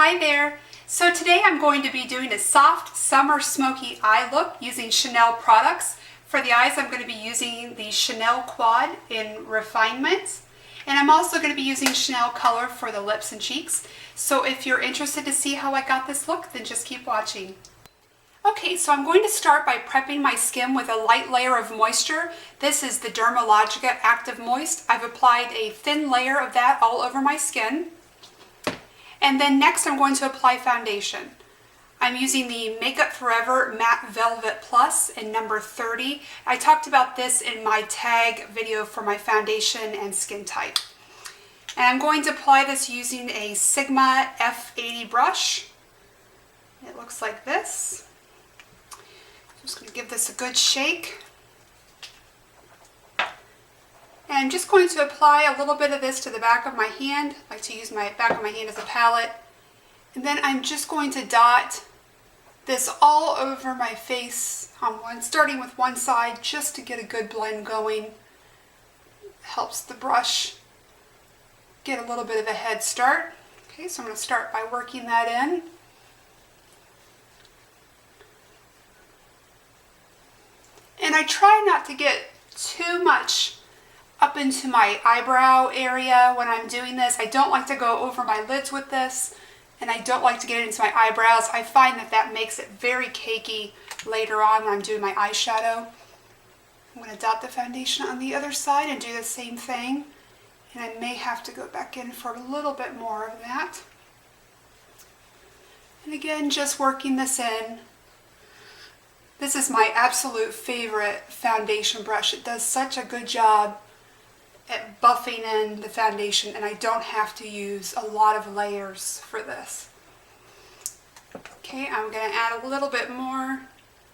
Hi there! So today I'm going to be doing a soft summer smoky eye look using Chanel products. For the eyes I'm going to be using the Chanel Quad in Refinement, and I'm also going to be using Chanel Color for the lips and cheeks. So if you're interested to see how I got this look, then just keep watching. Okay, so I'm going to start by prepping my skin with a light layer of moisture. This is the Dermalogica Active Moist. I've applied a thin layer of that all over my skin. And then next I'm going to apply foundation. I'm using the Makeup Forever Matte Velvet Plus in number 30. I talked about this in my tag video for my foundation and skin type. And I'm going to apply this using a Sigma F80 brush. It looks like this. I'm just going to give this a good shake. And I'm just going to apply a little bit of this to the back of my hand. I like to use my back of my hand as a palette. And then I'm just going to dot this all over my face, starting with one side, just to get a good blend going. It helps the brush get a little bit of a head start. Okay, so I'm going to start by working that in. And I try not to get too much up into my eyebrow area when I'm doing this. I don't like to go over my lids with this, and I don't like to get it into my eyebrows. I find that that makes it very cakey later on when I'm doing my eyeshadow. I'm going to dot the foundation on the other side and do the same thing, and I may have to go back in for a little bit more of that. And again, just working this in. This is my absolute favorite foundation brush. It does such a good job at buffing in the foundation, and I don't have to use a lot of layers for this. Okay, I'm going to add a little bit more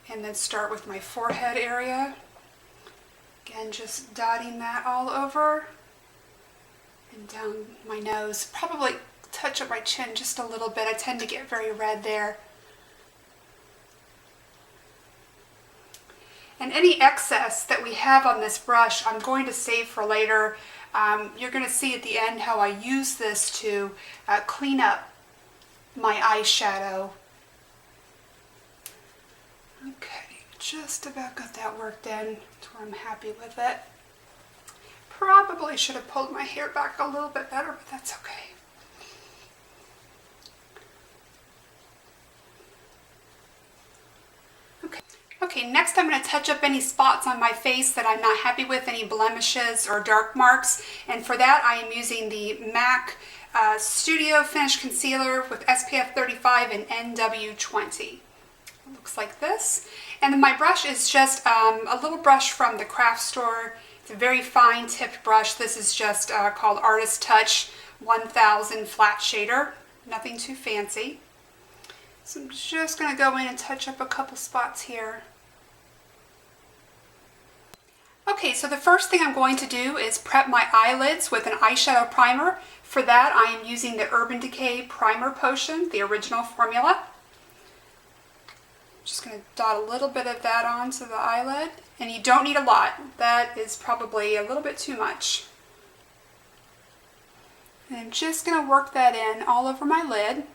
and then start with my forehead area. Again, just dotting that all over and down my nose. Probably touch up my chin just a little bit. I tend to get very red there. And any excess that we have on this brush, I'm going to save for later. You're going to see at the end how I use this to clean up my eyeshadow. Okay, just about got that worked in to where I'm happy with it. Probably should have pulled my hair back a little bit better, but that's okay. Okay, next I'm going to touch up any spots on my face that I'm not happy with, any blemishes or dark marks. And for that I am using the MAC Studio Finish Concealer with SPF 35 and NW20. It looks like this. And then my brush is just a little brush from the craft store. It's a very fine tipped brush. This is just called Artist Touch 1000 Flat Shader. Nothing too fancy. So I'm just going to go in and touch up a couple spots here. Okay, so the first thing I'm going to do is prep my eyelids with an eyeshadow primer. For that I am using the Urban Decay Primer Potion, the original formula. Just going to dot a little bit of that onto the eyelid. And you don't need a lot. That is probably a little bit too much. And I'm just going to work that in all over my lid.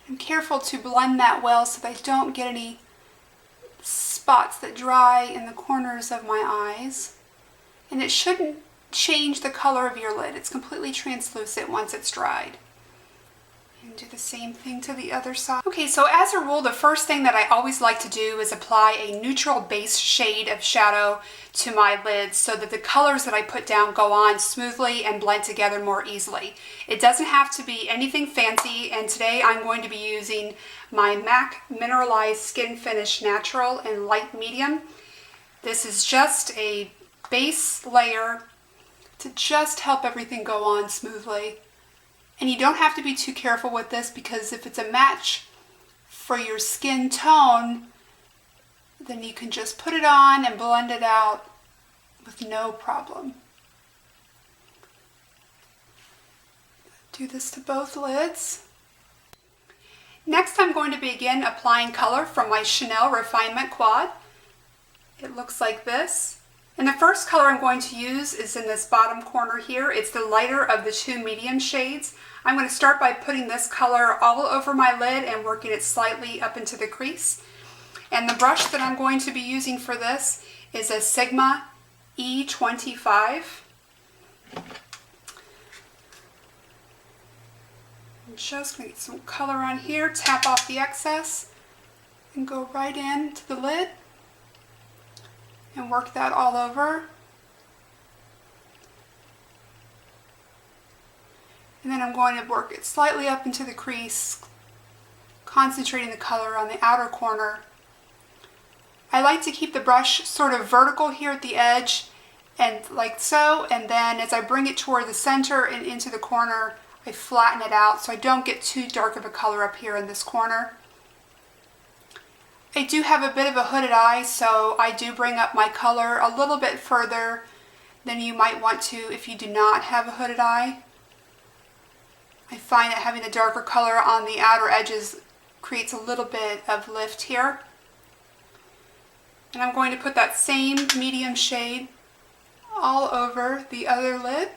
I'm careful to blend that well so that I don't get any spots that dry in the corners of my eyes. And it shouldn't change the color of your lid. It's completely translucent once it's dried. And do the same thing to the other side. Okay, so as a rule, the first thing that I always like to do is apply a neutral base shade of shadow to my lids so that the colors that I put down go on smoothly and blend together more easily. It doesn't have to be anything fancy, and today I'm going to be using my MAC Mineralized Skin Finish Natural in light medium. This is just a base layer to just help everything go on smoothly. And you don't have to be too careful with this, because if it's a match for your skin tone, then you can just put it on and blend it out with no problem. Do this to both lids. Next I'm going to begin applying color from my Chanel Raffinement Quad. It looks like this. And the first color I'm going to use is in this bottom corner here. It's the lighter of the two medium shades. I'm going to start by putting this color all over my lid and working it slightly up into the crease. And the brush that I'm going to be using for this is a Sigma E25. I'm just going to get some color on here, tap off the excess, and go right into the lid and work that all over. And then I'm going to work it slightly up into the crease, concentrating the color on the outer corner. I like to keep the brush sort of vertical here at the edge, and like so, and then as I bring it toward the center and into the corner, I flatten it out so I don't get too dark of a color up here in this corner. I do have a bit of a hooded eye, so I do bring up my color a little bit further than you might want to if you do not have a hooded eye. I find that having the darker color on the outer edges creates a little bit of lift here. And I'm going to put that same medium shade all over the other lid.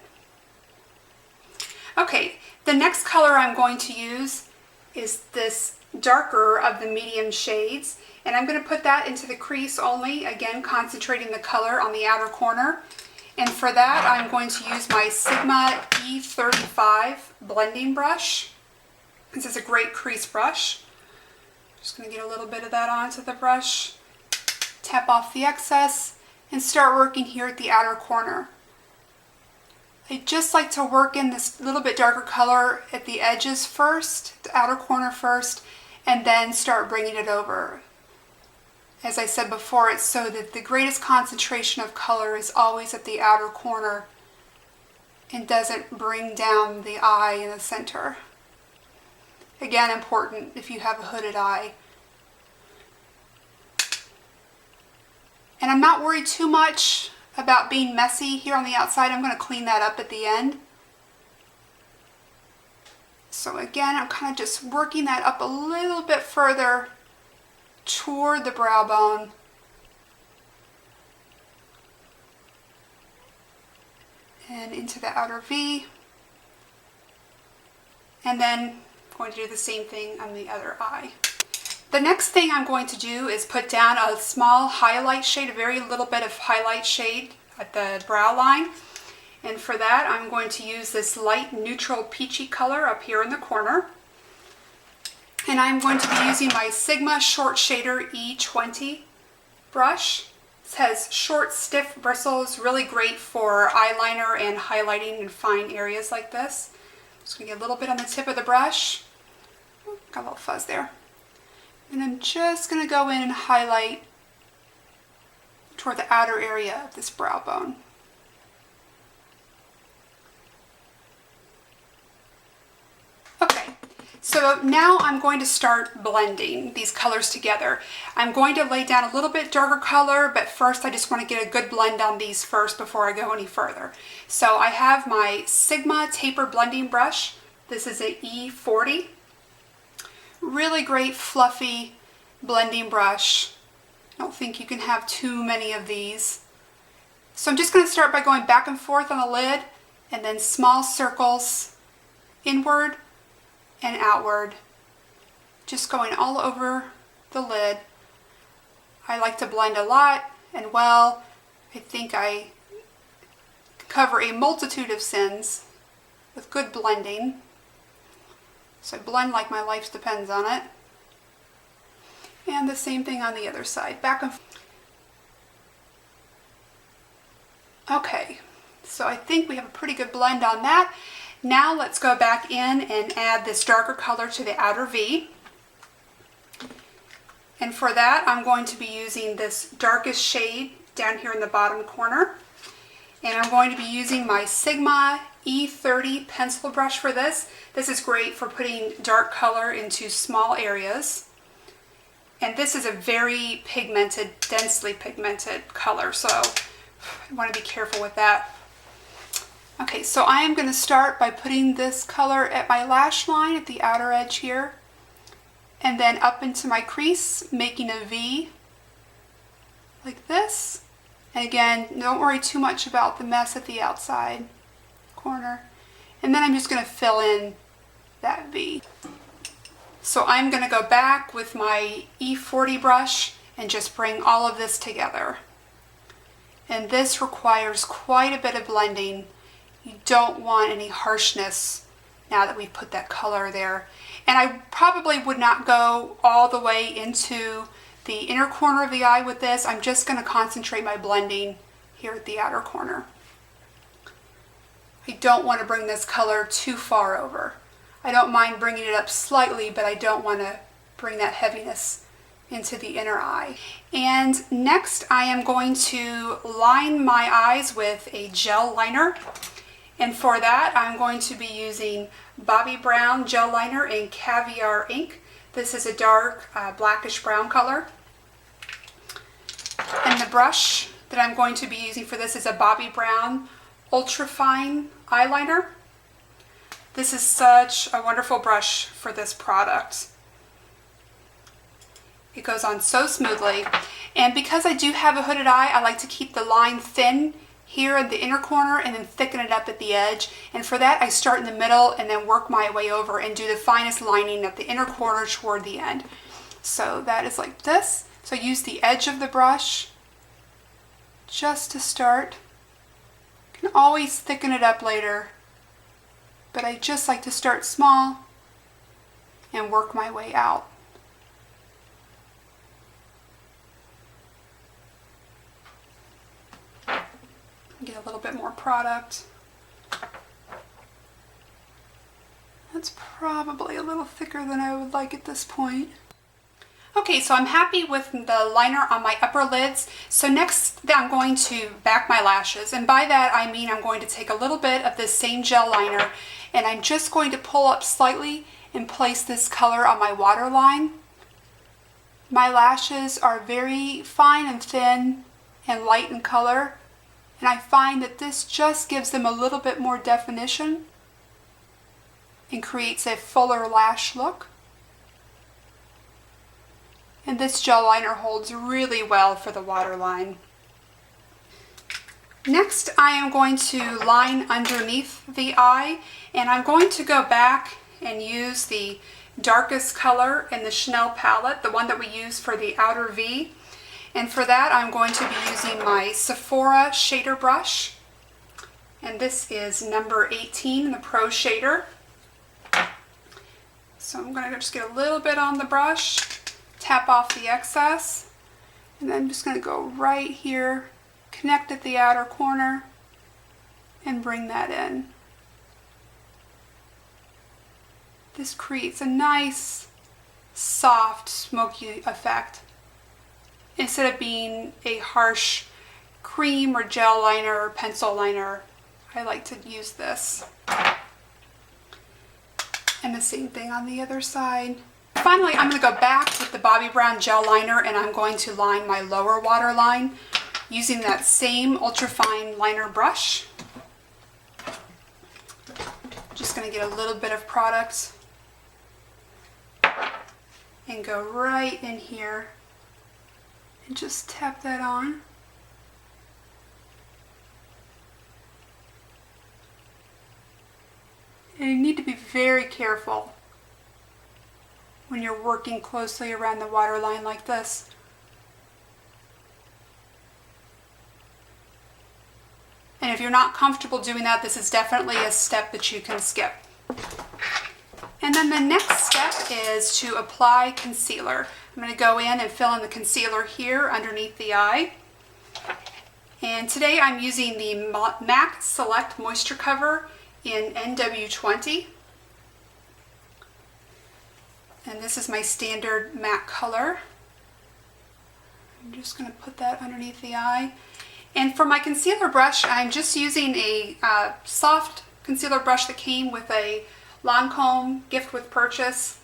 Okay, the next color I'm going to use is this darker of the medium shades, and I'm going to put that into the crease only, again concentrating the color on the outer corner. And for that I'm going to use my Sigma E35 blending brush. This is a great crease brush. Just going to get a little bit of that onto the brush, tap off the excess, and start working here at the outer corner. I just like to work in this little bit darker color at the edges first, the outer corner first, and then start bringing it over. As I said before, it's so that the greatest concentration of color is always at the outer corner and doesn't bring down the eye in the center. Again, important if you have a hooded eye. And I'm not worried too much about being messy here on the outside. I'm going to clean that up at the end. So again, I'm kind of just working that up a little bit further toward the brow bone. And into the outer V. And then I'm going to do the same thing on the other eye. The next thing I'm going to do is put down a small highlight shade, a very little bit of highlight shade at the brow line. And for that, I'm going to use this light neutral peachy color up here in the corner. And I'm going to be using my Sigma Short Shader E20 brush. This has short, stiff bristles, really great for eyeliner and highlighting in fine areas like this. Just going to get a little bit on the tip of the brush. Got a little fuzz there. And I'm just going to go in and highlight toward the outer area of this brow bone. Okay, so now I'm going to start blending these colors together. I'm going to lay down a little bit darker color, but first I just want to get a good blend on these first before I go any further. So I have my Sigma Taper Blending Brush. This is an E40. Really great fluffy blending brush. I don't think you can have too many of these. So I'm just going to start by going back and forth on the lid and then small circles inward and outward, just going all over the lid. I like to blend a lot and well. I think I cover a multitude of sins with good blending. So I blend like my life depends on it. And the same thing on the other side, back and forth. Okay, so I think we have a pretty good blend on that. Now let's go back in and add this darker color to the outer V. And for that, I'm going to be using this darkest shade down here in the bottom corner. And I'm going to be using my Sigma E30 pencil brush for this. This is great for putting dark color into small areas. And this is a very pigmented, densely pigmented color, so I want to be careful with that. Okay, so I am going to start by putting this color at my lash line at the outer edge here, and then up into my crease, making a V like this, And again, don't worry too much about the mess at the outside corner. And then I'm just going to fill in that V. So I'm going to go back with my E40 brush and just bring all of this together. And this requires quite a bit of blending. You don't want any harshness now that we've put that color there. And I probably would not go all the way into the inner corner of the eye with this. I'm just going to concentrate my blending here at the outer corner. I don't want to bring this color too far over. I don't mind bringing it up slightly, but I don't want to bring that heaviness into the inner eye. And next I am going to line my eyes with a gel liner. And for that I'm going to be using Bobbi Brown gel liner in Caviar Ink. This is a dark blackish brown color. And the brush that I'm going to be using for this is a Bobbi Brown Ultra Fine eyeliner. This is such a wonderful brush for this product. It goes on so smoothly. And because I do have a hooded eye, I like to keep the line thin here in the inner corner and then thicken it up at the edge. And for that I start in the middle and then work my way over and do the finest lining at the inner corner toward the end. So that is like this. So use the edge of the brush just to start. You can always thicken it up later, but I just like to start small and work my way out. Get a little bit more product. That's probably a little thicker than I would like at this point. Okay, so I'm happy with the liner on my upper lids. So next I'm going to back my lashes. And by that I mean I'm going to take a little bit of this same gel liner and I'm just going to pull up slightly and place this color on my waterline. My lashes are very fine and thin and light in color. And I find that this just gives them a little bit more definition and creates a fuller lash look. And this gel liner holds really well for the waterline. Next I am going to line underneath the eye, and I'm going to go back and use the darkest color in the Chanel palette, the one that we use for the outer V. And for that I'm going to be using my Sephora shader brush. And this is number 18, the Pro Shader. So I'm going to just get a little bit on the brush, tap off the excess, and then I'm just going to go right here, connect at the outer corner, and bring that in. This creates a nice, soft, smoky effect, instead of being a harsh cream or gel liner or pencil liner. I like to use this. And the same thing on the other side. Finally, I'm going to go back with the Bobbi Brown gel liner and I'm going to line my lower waterline using that same ultrafine liner brush. Just going to get a little bit of product and go right in here and just tap that on. And you need to be very careful when you're working closely around the waterline like this. And if you're not comfortable doing that, this is definitely a step that you can skip. And then the next step is to apply concealer. I'm going to go in and fill in the concealer here underneath the eye. And today I'm using the MAC Select Moisture Cover in NW20. And this is my standard matte color. I'm just going to put that underneath the eye. And for my concealer brush, I'm just using a soft concealer brush that came with a Lancome gift with purchase.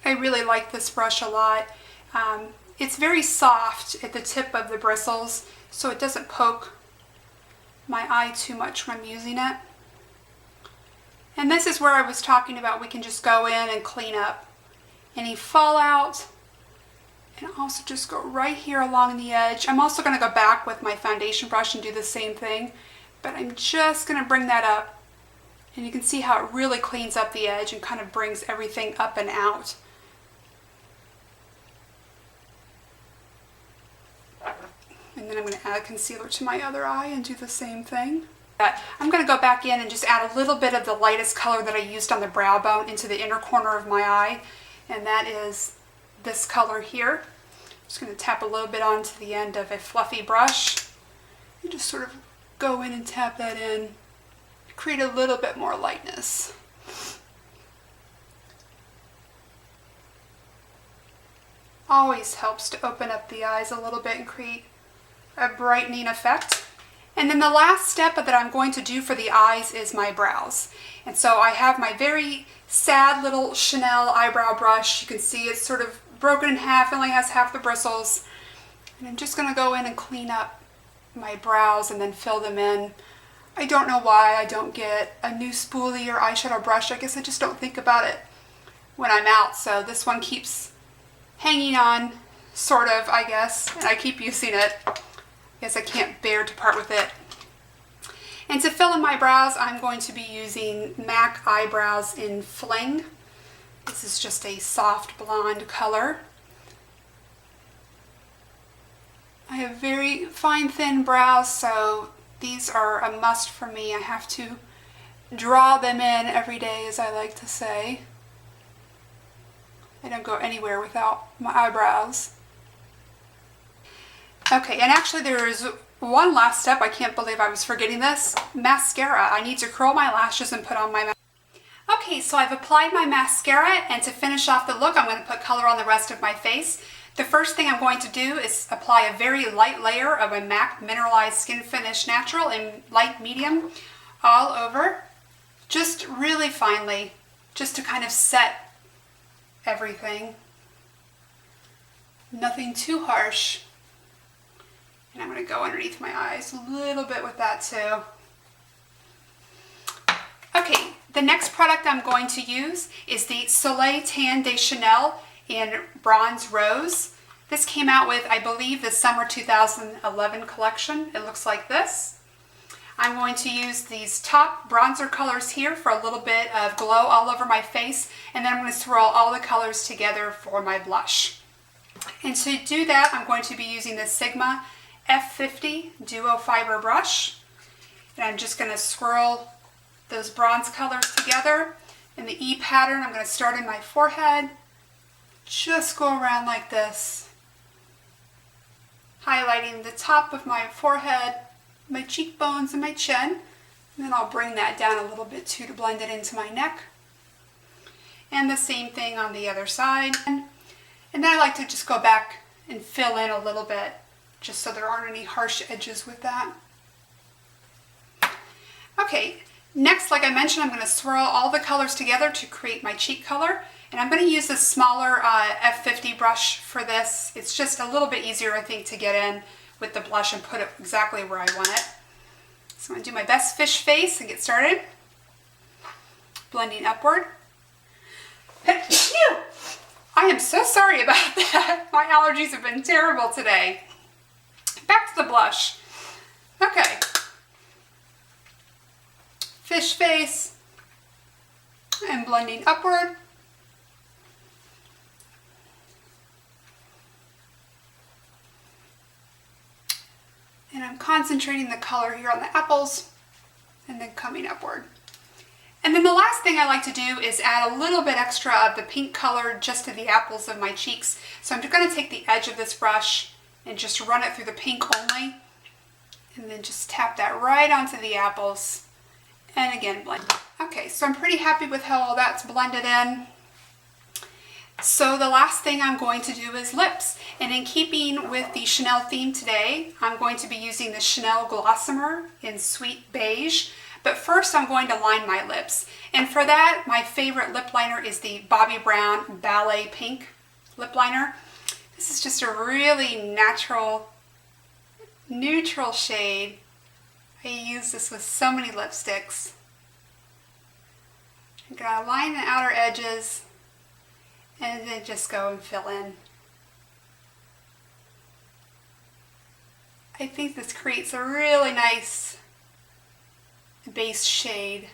I really like this brush a lot. It's very soft at the tip of the bristles, so it doesn't poke my eye too much when I'm using it. And this is where I was talking about we can just go in and clean up any fallout And also just go right here along the edge. I'm also going to go back with my foundation brush and do the same thing, but I'm just going to bring that up. And you can see how it really cleans up the edge and kind of brings everything up and out. And then I'm going to add concealer to my other eye and do the same thing. I'm going to go back in and just add a little bit of the lightest color that I used on the brow bone into the inner corner of my eye, and that is this color here. I'm just going to tap a little bit onto the end of a fluffy brush and just sort of go in and tap that in, create a little bit more lightness. Always helps to open up the eyes a little bit and create a brightening effect. And then the last step that I'm going to do for the eyes is my brows. And so I have my very sad little Chanel eyebrow brush. You can see it's sort of broken in half, it only has half the bristles. And I'm just going to go in and clean up my brows and then fill them in. I don't know why I don't get a new spoolie or eyeshadow brush. I guess I just don't think about it when I'm out. So this one keeps hanging on, sort of, I guess, and I keep using it. I guess I can't bear to part with it. And to fill in my brows, I'm going to be using MAC Eyebrows in Fling. This is just a soft blonde color. I have very fine, thin brows, so these are a must for me. I have to draw them in every day, as I like to say. I don't go anywhere without my eyebrows. Okay, and actually there is one last step. I can't believe I was forgetting this. Mascara. I need to curl my lashes and put on my mascara. Okay, so I've applied my mascara, and to finish off the look, I'm going to put color on the rest of my face. The first thing I'm going to do is apply a very light layer of a MAC Mineralized Skin Finish Natural in light medium all over, just really finely, just to kind of set everything. Nothing too harsh. And I'm going to go underneath my eyes a little bit with that too. Okay, the next product I'm going to use is the Soleil Tan de Chanel in Bronze Rose. This came out with, I believe, the summer 2011 collection. It looks like this. I'm going to use these top bronzer colors here for a little bit of glow all over my face, and then I'm going to swirl all the colors together for my blush. And to do that, I'm going to be using the Sigma F50 Duo Fiber brush, and I'm just going to swirl those bronze colors together in the E pattern. I'm going to start in my forehead, just go around like this, highlighting the top of my forehead, my cheekbones, and my chin, and then I'll bring that down a little bit too to blend it into my neck. And the same thing on the other side. And then I like to just go back and fill in a little bit, just so there aren't any harsh edges with that. Okay, next, like I mentioned, I'm going to swirl all the colors together to create my cheek color. And I'm going to use this smaller F50 brush for this. It's just a little bit easier, I think, to get in with the blush and put it exactly where I want it. So I'm going to do my best fish face and get started. Blending upward. Phew! I am so sorry about that. My allergies have been terrible today. Back to the blush. Okay. Fish face. And blending upward. And I'm concentrating the color here on the apples and then coming upward. And then the last thing I like to do is add a little bit extra of the pink color just to the apples of my cheeks. So I'm just going to take the edge of this brush and just run it through the pink only, and then just tap that right onto the apples, and again blend. Okay, so I'm pretty happy with how all that's blended in. So the last thing I'm going to do is lips, and in keeping with the Chanel theme today, I'm going to be using the Chanel Glossomer in Sweet Beige. But first I'm going to line my lips, and for that my favorite lip liner is the Bobbi Brown Ballet Pink lip liner. This is just a really natural, neutral shade. I use this with so many lipsticks. I'm going to line the outer edges and then just go and fill in. I think this creates a really nice base shade.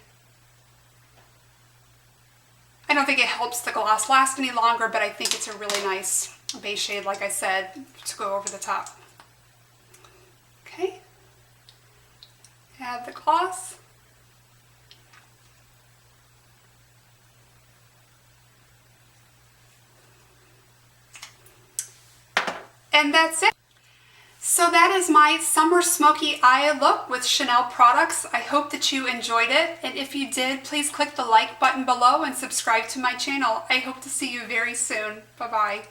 I don't think it helps the gloss last any longer, but I think it's a really nice base shade, like I said, to go over the top. Okay. Add the gloss. And that's it. So that is my summer smoky eye look with Chanel products. I hope that you enjoyed it. And if you did, please click the like button below and subscribe to my channel. I hope to see you very soon. Bye-bye.